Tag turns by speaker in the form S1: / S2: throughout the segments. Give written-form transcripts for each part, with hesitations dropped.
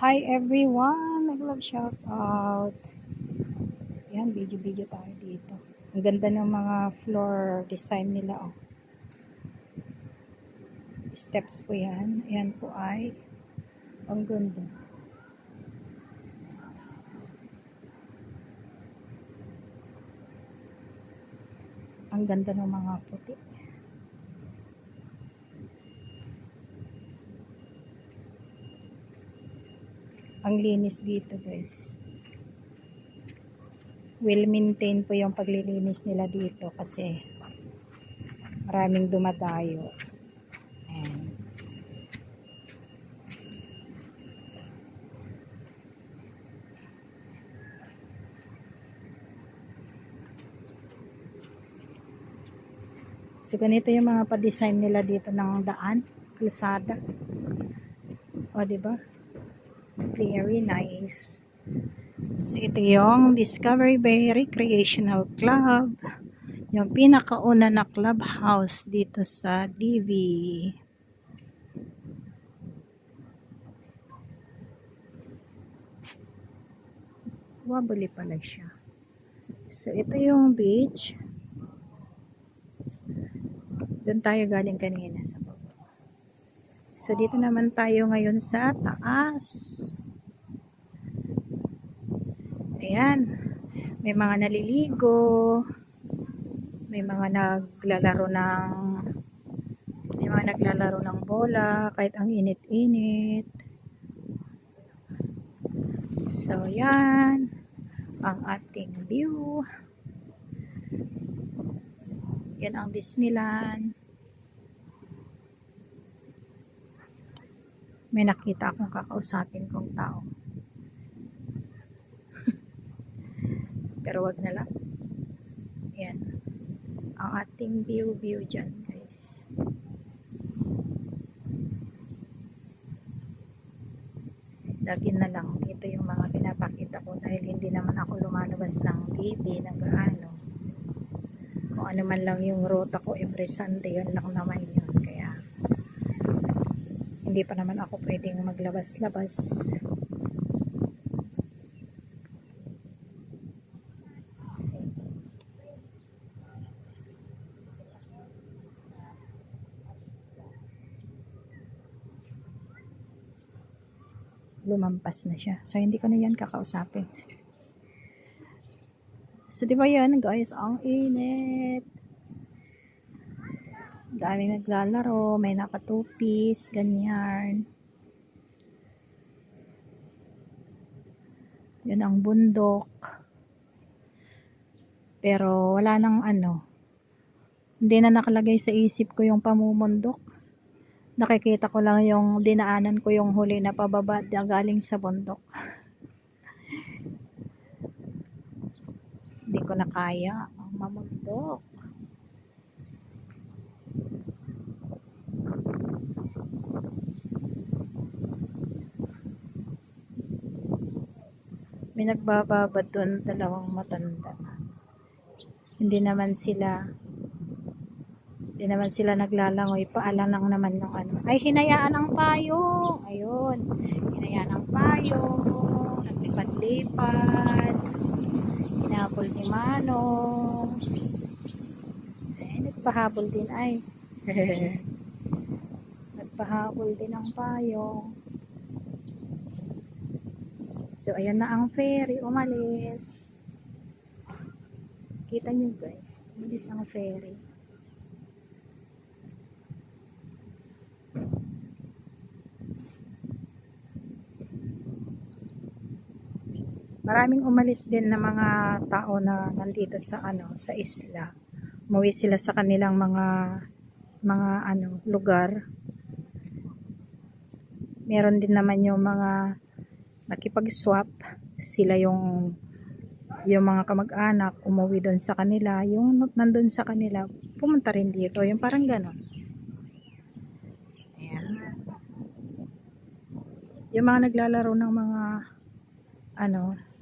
S1: Hi everyone! Nag-love shout out. Yan, video tayo dito. Ang ganda ng mga floor design nila. Oh. Steps po yan. Ayan po ay ang ganda. Ang ganda ng mga puti. Ang linis dito guys. Well maintain po yung paglilinis nila dito kasi maraming dumadayo. Ayan. So ganito yung mga pa-design nila dito ng daan, kalsada. O diba? Very nice. So, ito yung Discovery Bay Recreational Club. Yung pinakauna na clubhouse dito sa DV. Wobbly pala siya. So, ito yung beach. Doon tayo galing kanina sa baba. So, dito naman tayo ngayon sa taas. Ayan. May mga naliligo. May mga naglalaro ng bola kahit ang init-init. So, yan ang ating view. Yan ang Disneyland. May nakita akong kakausapin kong tao. Pero wag na lang. Yan. Ang ating view dyan, guys. Lagi na lang. Ito yung mga pinapakita ko dahil hindi naman ako lumalabas ng TV, ng gaano. Kung ano man lang yung ruta ko every Sunday, yun lang naman yun. Kaya, hindi pa naman ako pwedeng maglabas-labas. Lumampas na siya. So, hindi ko na yan kakausapin. So, di ba yan, guys? Ang init. Daming naglalaro. May nakatupis. Ganyan. Yan ang bundok. Pero, wala nang ano. Hindi na nakalagay sa isip ko yung pamumundok. Nakikita ko lang yung dinaanan ko yung huli na pababa galing sa bundok. Hindi ko na kaya ang mamundok. May nagbababad doon, dalawang matanda. Hindi naman naglalangoy, paalang lang naman ng ano. Ay, hinayaan ang payong. Ayun. Hinayaan ang payong. Naglipad-lipad. Hinabol ni Manong. Ay, nagpahabol din ay. Nagpahabol din ang payong. So, ayan na ang ferry. Umalis. Kita nyo guys. Umalis ang ferry. Maraming umalis din na mga tao na nandito sa sa isla. Umuwi sila sa kanilang mga lugar. Meron din naman yung mga nakipag-swap, sila yung mga kamag-anak umuwi doon sa kanila, yung nandun sa kanila pumunta rin dito, yung parang gano'n. Ayan. Yung mga naglalaro ng mga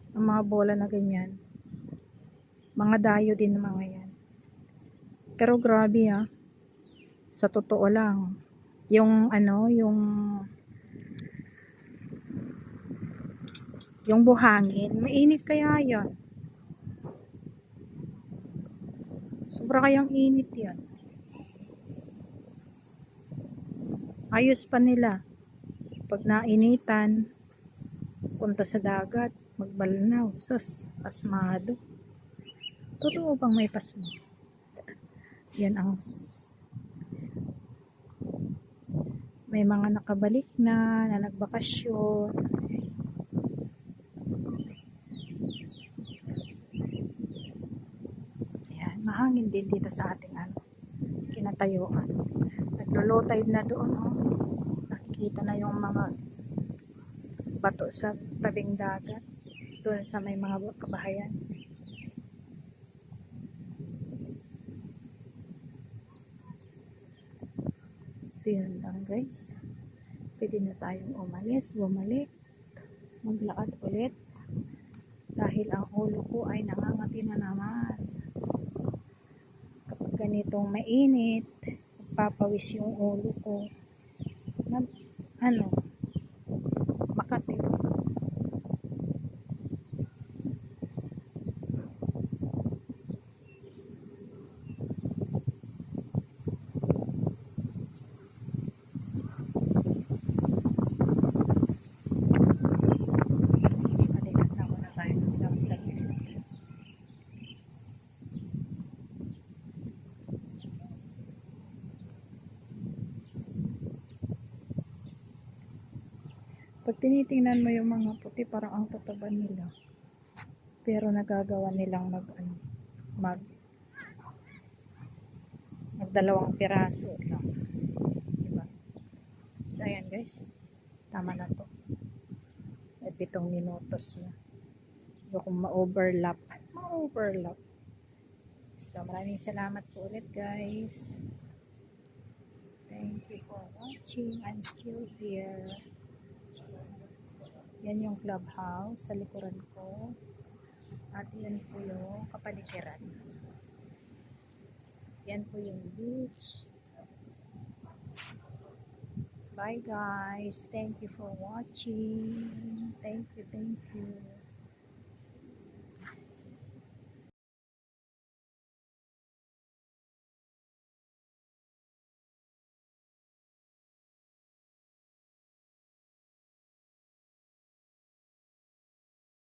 S1: ng mga bola na ganyan, mga dayo din ng mga yan. Pero grabe sa totoo lang, yung Yung buhangin, mainit kaya yon. Sobra kayang init yan. Ayos pa nila. Pag nainitan, punta sa dagat, magbalanaw. Sus, pasmado. Totoo bang may pasma? Yan ang may mga nakabalik na nagbakasyon. Yan, mahangin din dito sa ating kinatayuan. Naglo-low tide na doon, oh. Nakikita na yung mga bato sa tabing dagat doon sa may mga kabahayan. So yun lang guys, pwede na tayong umalis, bumalik, maglakad ulit dahil ang ulo ko ay nangangati na naman. Kapag ganitong mainit, papawis yung ulo ko na makati. Maligas na muna tayo ng ilang saglit. Pag tinitingnan mo yung mga puti, parang ang tataba nila. Pero nagagawa nilang magdalawang piraso lang. Diba? So, ayan guys. Tama na to. At 7 minutos na. Huwag kong ma-overlap. So, maraming salamat po ulit guys. Thank you for watching. I'm still here. Yan yung clubhouse sa likuran ko. At yan po yung kapaligiran. Yan po yung beach. Bye guys. Thank you for watching. Thank you.